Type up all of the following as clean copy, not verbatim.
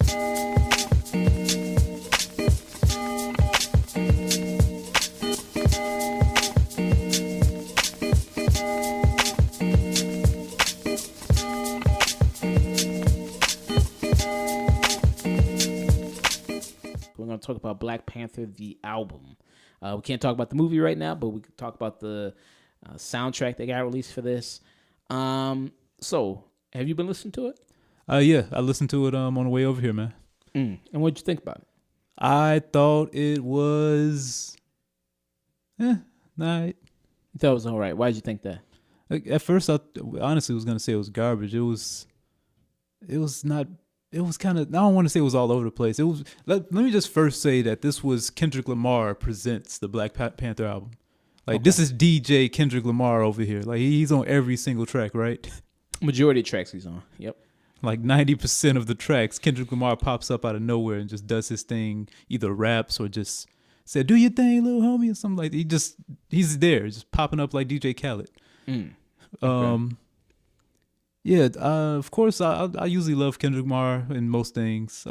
We're going to talk about Black Panther, the album. We can't talk about the movie right now, but we can talk about the soundtrack that got released for this. So, have you been listening to it? Yeah, I listened to it on the way over here, man. And what did you think about it? I thought it was, nah. You thought it was all right. Why did you think that? Like, at first, I honestly was gonna say it was garbage. It was not. It was kind of. I don't want to say it was all over the place. It was. Let me just first say that this was Kendrick Lamar presents the Black Panther album. Like, This is DJ Kendrick Lamar over here. Like, he's on every single track, right? Majority of tracks he's on. Yep. Like 90% of the tracks, Kendrick Lamar pops up out of nowhere and just does his thing, either raps or just said, "Do your thing, little homie," or something like that. He's there, just popping up like DJ Khaled. Okay. Yeah, of course, I usually love Kendrick Lamar in most things.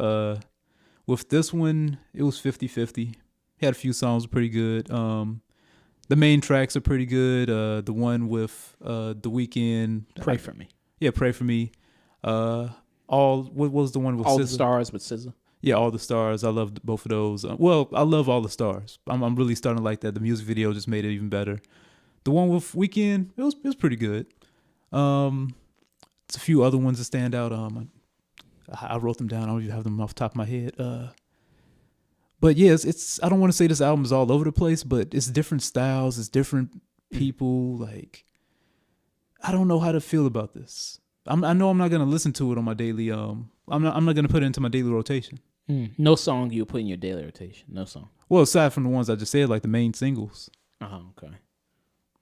With this one, it was 50-50. He had a few songs pretty good. The main tracks are pretty good. The one with The Weeknd, Pray For Me. Yeah, Pray For Me. What was the one with All SZA? the Stars with SZA. Yeah, All the Stars. I loved both of those. Well, I love All the Stars. I'm really starting to like that. The music video just made it even better. The one with Weeknd, it was pretty good. It's a few other ones that stand out. I wrote them down. I don't even have them off the top of my head. But yeah, it's I don't want to say this album is all over the place, but it's different styles, it's different people. Like, I don't know how to feel about this. I know I'm not gonna listen to it on my daily. I'm not gonna put it into my daily rotation. No song you put in your daily rotation. No song. Well, aside from the ones I just said, like the main singles. Okay.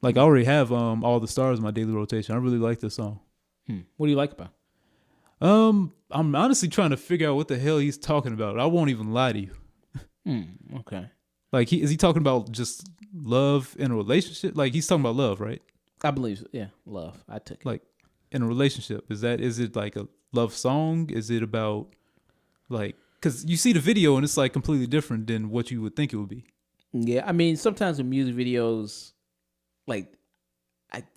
Like, I already have All the Stars in my daily rotation. I really like this song. What do you like about it? I'm honestly trying to figure out what the hell he's talking about. I won't even lie to you. Okay. Like, is he talking about just love in a relationship? Like, he's talking about love, right? I believe so. Yeah, love. I took it. Like, in a relationship, is it like a love song? Is it about, like, because you see the video and it's like completely different than what you would think it would be. Yeah, I mean, sometimes in music videos, like,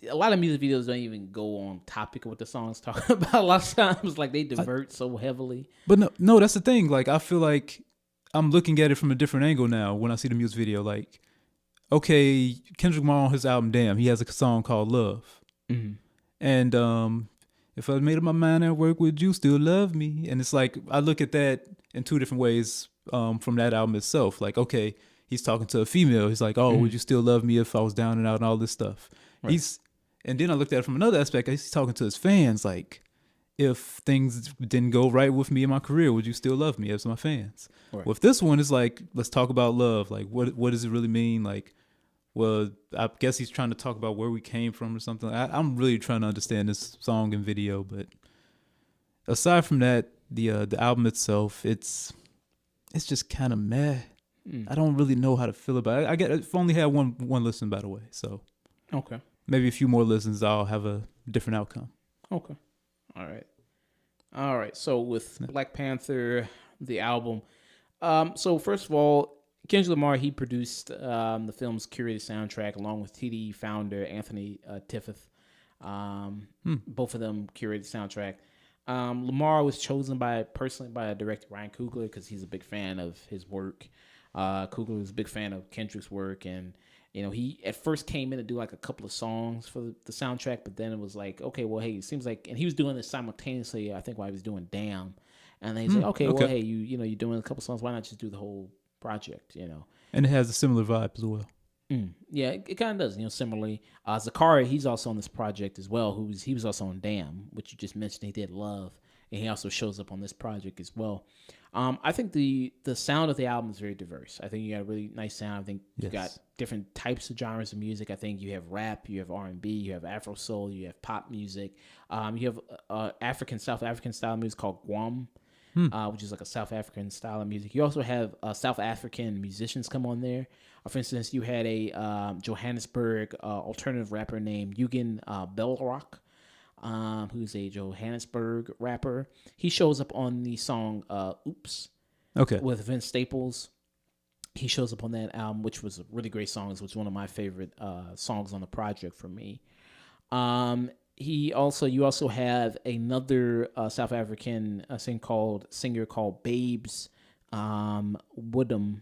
a lot of music videos don't even go on topic of what the song's talking about. A lot of times, like, they divert so heavily. But no, that's the thing. Like, I feel like I'm looking at it from a different angle now when I see the music video. Like, okay, Kendrick Lamar on his album, Damn, he has a song called Love. And if I made up my mind at work, would you still love me? And it's like, I look at that in two different ways from that album itself. Like, okay, he's talking to a female. He's like, oh, would you still love me if I was down and out and all this stuff? Right. And then I looked at it from another aspect. He's talking to his fans, like, if things didn't go right with me in my career, would you still love me as my fans? Right. With this one, it's like, let's talk about love. Like, what does it really mean? Like, well, I guess he's trying to talk about where we came from or something. I'm really trying to understand this song and video. But aside from that, the album itself, it's just kind of meh. I don't really know how to feel about it. I've only had one listen, by the way. So okay, maybe a few more listens, I'll have a different outcome. Okay. All right. So with Black Panther, the album. So first of all, Kendrick Lamar, he produced the film's curated soundtrack along with TD founder Anthony Tiffith. Both of them curated the soundtrack. Lamar was chosen personally by director Ryan Coogler because he's a big fan of his work. Coogler was a big fan of Kendrick's work, and he at first came in to do like a couple of songs for the soundtrack, but then it was like, okay, well, hey, it seems like, and he was doing this simultaneously, I think, while he was doing Damn, and then he's like, okay, well, hey, you're doing a couple songs, why not just do the whole project, And it has a similar vibe as well. Yeah, it kind of does, similarly. Zakari, he's also on this project as well, he was also on Damn, which you just mentioned, he did Love, and he also shows up on this project as well. I think the sound of the album is very diverse. I think you got a really nice sound. I think you got different types of genres of music. I think you have rap, you have R&B, you have Afro soul, you have pop music. You have South African style music called Guam, which is like a South African style of music. You also have South African musicians come on there. For instance, you had a Johannesburg alternative rapper named Eugen Belrock. who's a Johannesburg rapper. He shows up on the song "Oops" Okay. with Vince Staples. He shows up on that album, which was a really great song. It was one of my favorite songs on the project for me. You also have another South African singer called Babes Woodum.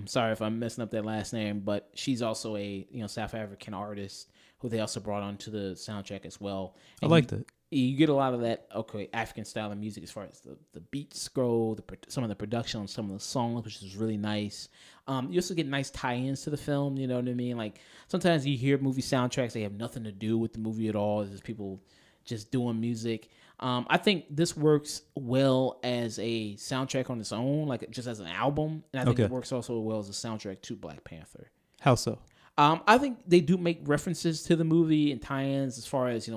Sorry if I'm messing up that last name, but she's also a South African artist who they also brought onto the soundtrack as well. And I like that. You get a lot of that African style of music as far as the beats go, some of the production on some of the songs, which is really nice. You also get nice tie-ins to the film. You know what I mean? Like sometimes you hear movie soundtracks, they have nothing to do with the movie at all. It's just people just doing music. I think this works well as a soundtrack on its own, like just as an album, and I think it works also well as a soundtrack to Black Panther. How so? I think they do make references to the movie and tie-ins as far as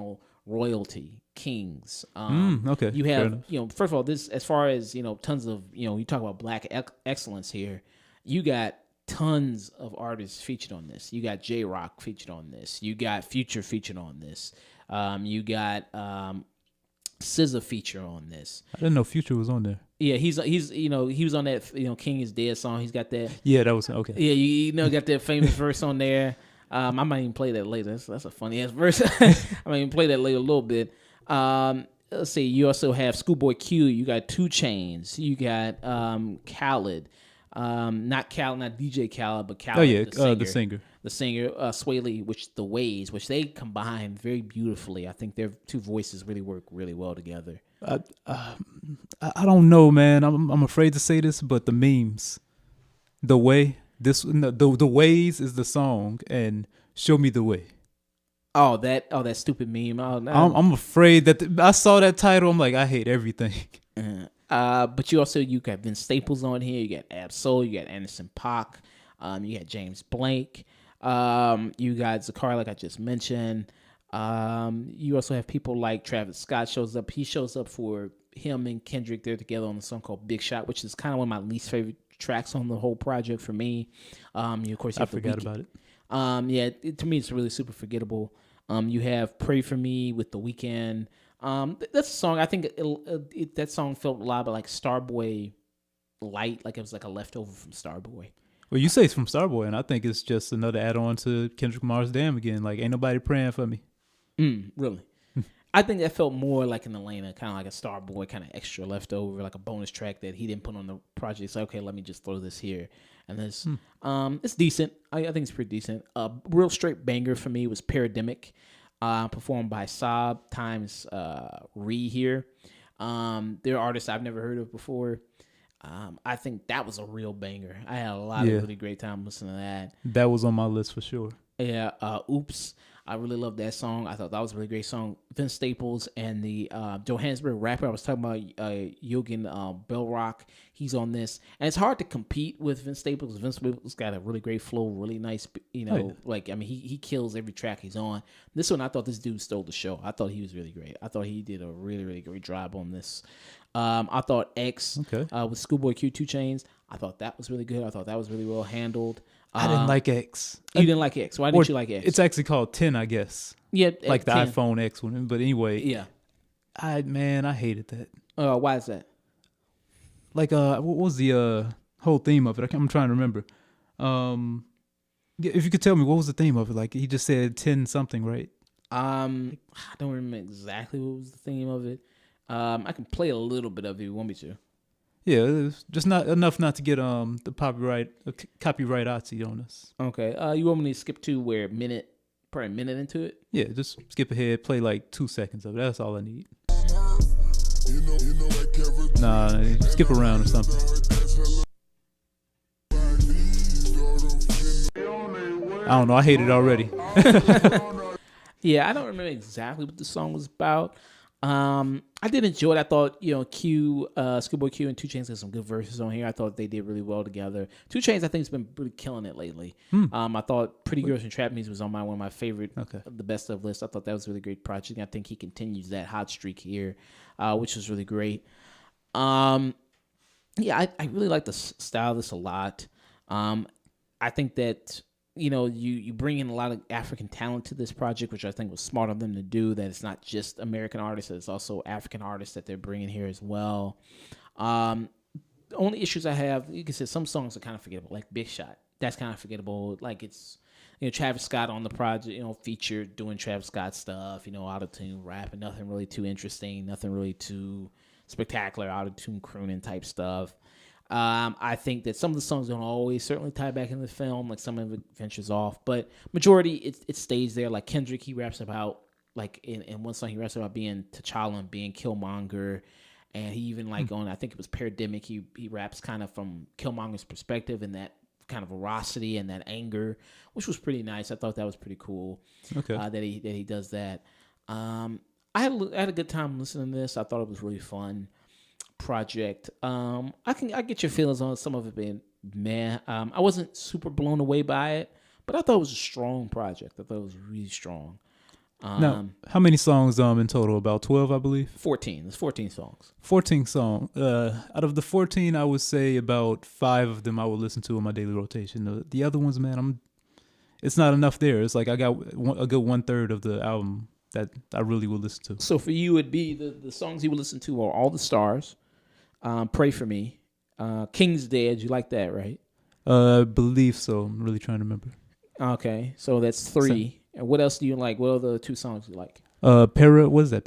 royalty, kings. Okay. You have first of all, this as far as tons of you talk about black excellence here. You got tons of artists featured on this. You got J Rock featured on this. You got Future featured on this. You got SZA feature on this. I didn't know Future was on there. Yeah, he's he was on that King is Dead song. He's got that. Yeah, that was okay. Yeah, you got that famous verse on there. I might even play that later. That's a funny ass verse. I might even play that later a little bit. Let's see. You also have Schoolboy Q. You got 2 Chainz. You got Khaled. Not DJ Khaled, but Khaled. Oh yeah, the singer. Sway Lee, which they combine very beautifully. I think their 2 voices really work really well together. I don't know, man. I'm afraid to say this, but the memes, the ways is the song, and show me the way. Oh, that stupid meme. Oh, no. I'm afraid that I saw that title. I'm like, I hate everything. But you got Vince Staples on here. You got Ab-Soul. You got Anderson .Paak. You got James Blake. You got Zakari, like I just mentioned. You also have people like Travis Scott shows up. He shows up for him and Kendrick. They're together on a song called Big Shot, which is kind of one of my least favorite tracks on the whole project for me. Of course, I forgot about it. To me, it's really super forgettable. You have Pray For Me with The Weeknd. That's a song. I think that song felt a lot like Starboy light, like it was like a leftover from Starboy. Well, you say it's from Starboy, and I think it's just another add-on to Kendrick Lamar's Damn Again. Like, ain't nobody praying for me. Really? I think that felt more like in Atlanta, kind of like a Starboy kind of extra leftover, like a bonus track that he didn't put on the project. So, okay, let me just throw this here. And this, it's decent. I think it's pretty decent. Real straight banger for me was Parademic, performed by Saab times Ree here. They're artists I've never heard of before. I think that was a real banger. I had a lot of really great time listening to that. That was on my list for sure. Yeah, Oops. I really love that song. I thought that was a really great song. Vince Staples and the Johannesburg rapper I was talking about, Yogan Bellrock, he's on this. And it's hard to compete with Vince Staples. Vince Staples got a really great flow, really nice, he kills every track he's on. This one, I thought this dude stole the show. I thought he was really great. I thought he did a really, really great job on this. I thought X with Schoolboy Q, 2 Chainz, I thought that was really good. I thought that was really well handled. I didn't like X. You didn't like X. Why didn't you like X? It's actually called 10, I guess. Yeah, like the 10. iPhone X one. But anyway, yeah. I hated that. Why is that? Like, what was the whole theme of it? I'm trying to remember. If you could tell me, what was the theme of it? Like, he just said 10 something, right? I don't remember exactly what was the theme of it. I can play a little bit of it if you want me to. Yeah, it's just not enough not to get the copyright OTC on us. Okay. You want me to skip to probably a minute into it? Yeah, just skip ahead, play like 2 seconds of it. That's all I need. Nah, skip around or something. I don't know. I hate it already. Yeah, I don't remember exactly what the song was about. I did enjoy it. I thought, Schoolboy Q and 2 Chainz had some good verses on here. I thought they did really well together. 2 Chainz, I think, has been really killing it lately. I thought Pretty Girls and Trap Music was on one of my favorite, the best of lists. I thought that was a really great project. I think he continues that hot streak here, which was really great. I really like the style of this a lot. I think that you bring in a lot of African talent to this project, which I think was smart of them to do. That it's not just American artists; it's also African artists that they're bringing here as well. The only issues I have, you can say some songs are kind of forgettable, like Big Shot. That's kind of forgettable. Like it's, Travis Scott on the project, featured doing Travis Scott stuff, auto-tune rapping, nothing really too interesting, nothing really too spectacular, auto-tune crooning type stuff. I think that some of the songs don't always certainly tie back into the film, like some of it ventures off, but majority it stays there. Like Kendrick, he raps about, like in one song he raps about being T'Challa and being Killmonger. And he even on, I think it was Pandemic, he raps kind of from Killmonger's perspective and that kind of ferocity and that anger, which was pretty nice. I thought that was pretty cool. Okay. That he does that. I had a good time listening to this. I thought it was really fun project. I get your feelings on some of it being meh. I wasn't super blown away by it, but I thought it was a strong project. I thought it was really strong. Now, how many songs in total? About 12, I believe. 14. There's 14 songs. 14 songs. Out of the 14, I would say about 5 of them I would listen to in my daily rotation. The other ones, man, it's not enough there. It's like I got a good 1/3 of the album that I really would listen to. So for you, it'd be the songs you would listen to are All the Stars, Pray for Me, King's Dead. You like that, right? I believe so. I'm really trying to remember. Okay, so that's 3. And what else do you like? What are the 2 songs you like? What is that?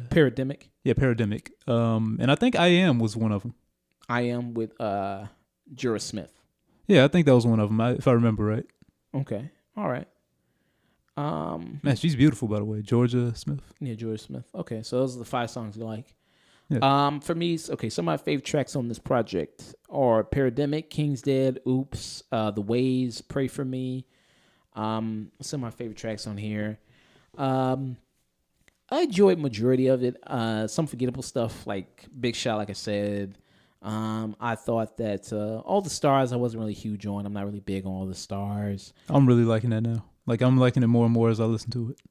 Pandemic. Yeah, Pandemic. And I think I Am was one of them. I Am with Jura Smith. Yeah, I think that was one of them, if I remember right. Okay, all right. Man, she's beautiful, by the way. Georgia Smith. Yeah, Georgia Smith. Okay, so those are the 5 songs you like. Yeah. For me, okay, some of my favorite tracks on this project are Pandemic, King's Dead, Oops, The Ways, Pray for Me. Some of my favorite tracks on here. I enjoyed majority of it. Some forgettable stuff like Big Shot, like I said. I thought that All the Stars I wasn't really huge on. I'm not really big on All the Stars. I'm really liking that now. Like I'm liking it more and more as I listen to it.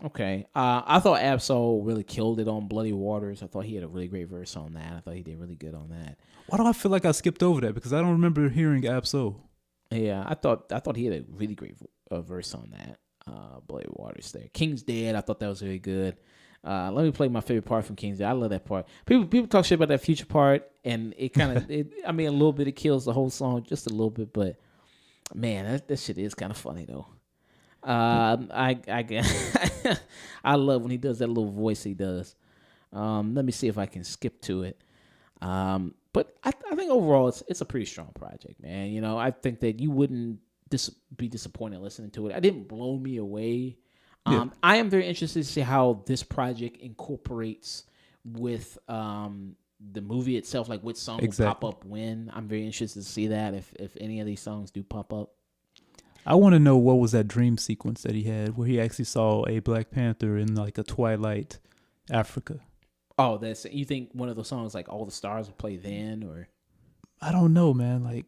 Okay. I thought Absol really killed it on Bloody Waters. I thought he had a really great verse on that. I thought he did really good on that. Why do I feel like I skipped over that? Because I don't remember hearing Absol. Yeah, I thought he had a really great verse on that. Bloody Waters there. King's Dead, I thought that was really good. Let me play my favorite part from King's Dead. I love that part. People talk shit about that Future part, and it kind of, a little bit it kills the whole song just a little bit, but man, that shit is kind of funny though. I love when he does that little voice he does. Let me see if I can skip to it. But I think overall it's a pretty strong project, man. I think that you wouldn't be disappointed listening to it. It didn't blow me away. Yeah. I am very interested to see how this project incorporates with the movie itself, like which song will pop up when. I'm very interested to see that if any of these songs do pop up. I want to know what was that dream sequence that he had where he actually saw a Black Panther in like a twilight Africa. Oh, you think one of those songs like All the Stars will play then, or? I don't know, man. Like,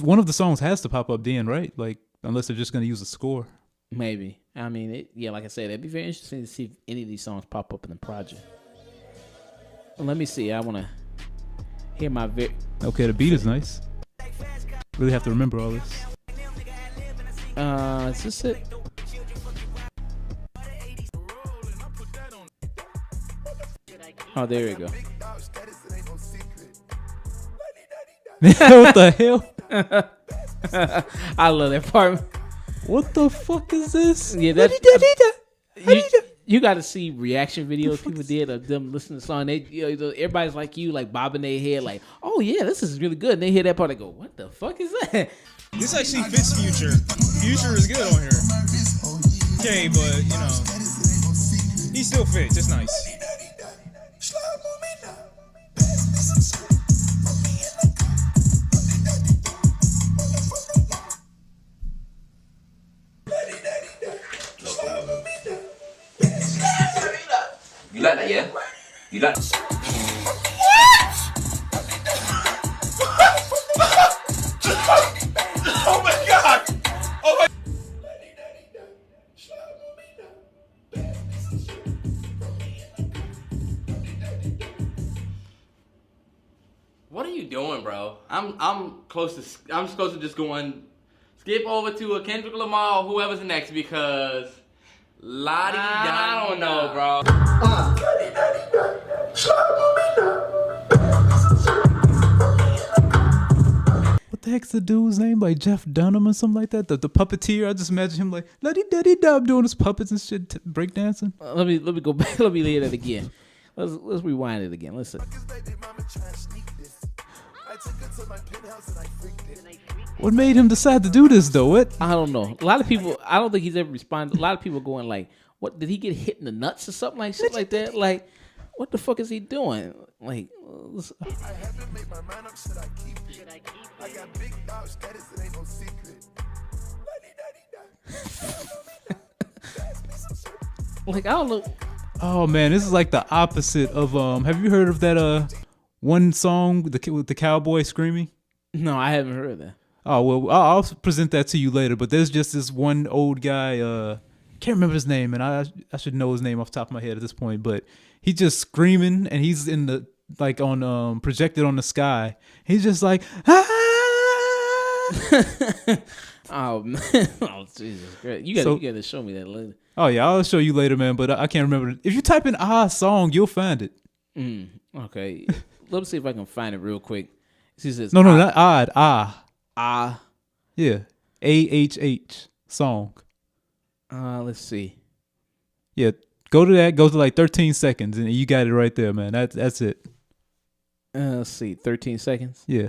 one of the songs has to pop up then, right? Like, unless they're just going to use a score. Maybe. Like I said, it'd be very interesting to see if any of these songs pop up in the project. Well, let me see. I want to hear my Okay, the beat is nice. Really have to remember all this. Is this it? Oh, there we go. What the hell? I love that part. What the fuck is this? Yeah, you got to see reaction videos people did of them listening to the song. They, everybody's like you, like bobbing their head, like, "Oh yeah, this is really good." And they hear that part, they go, "What the fuck is that?" This actually fits Future. Future is good on here. Okay, but he still fits. It's nice. You like that, yeah? You like... Oh my god! Oh my... What are you doing, bro? I'm close to just going skip over to a Kendrick Lamar or whoever's next because I don't know, bro. What the heck's the dude's name? Like Jeff Dunham or something like that? The puppeteer. I just imagine him like la-di-da-di-da doing his puppets and shit, breakdancing. Let me go back. Let me hear that again. Let's rewind it again. Listen. What made him decide to do this though? What? I don't know. A lot of people. I don't think he's ever responded. A lot of people going like, "What did he get hit in the nuts or something like shit like that?" Like, what the fuck is he doing? Like, like I don't know. Oh man, this is like the opposite of Have you heard of that one song with the cowboy screaming? No, I haven't heard of that. Oh well, I'll present that to you later. But there's just this one old guy. Can't remember his name, and I should know his name off the top of my head at this point. But he's just screaming, and he's in the like on projected on the sky. He's just like ah. Oh man! Oh Jesus Christ! You gotta show me that later. Oh yeah, I'll show you later, man. But I can't remember. If you type in song, you'll find it. Okay, let me see if I can find it real quick. She says, No, not odd. Yeah, AHH song. Let's see. Yeah, go to that. Go to like 13 seconds, and you got it right there, man. That's it. Let's see, 13 seconds. Yeah.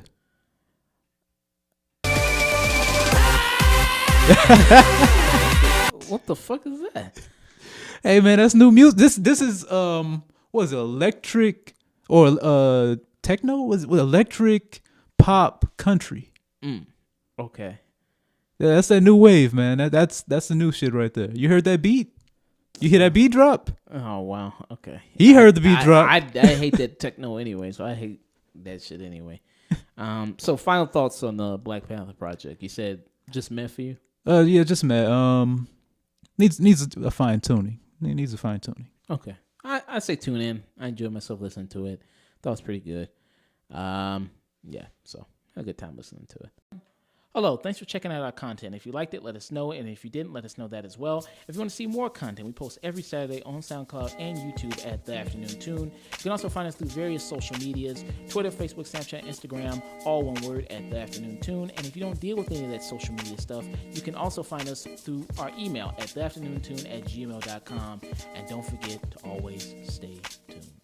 What the fuck is that? Hey man, that's new music. This is what is it, electric or techno? Was it electric pop country? Okay. Yeah, that's that new wave, man. That's the new shit right there. You heard that beat? You hear that beat drop? Oh wow. Okay. He heard the beat drop. I hate that techno anyway, so I hate that shit anyway. So final thoughts on the Black Panther project. You said just meant for you? Yeah, just mad. Needs a fine tuning. It needs a fine tuning. Okay. I say tune in. I enjoyed myself listening to it. Thought it was pretty good. Yeah, so had a good time listening to it. Hello, thanks for checking out our content. If you liked it, let us know, and if you didn't, let us know that as well. If you want to see more content, we post every Saturday on SoundCloud and YouTube at The Afternoon Tune. You can also find us through various social medias, Twitter, Facebook, Snapchat, Instagram, all one word at The Afternoon Tune. And if you don't deal with any of that social media stuff, you can also find us through our email at theafternoontune@gmail.com. And don't forget to always stay tuned.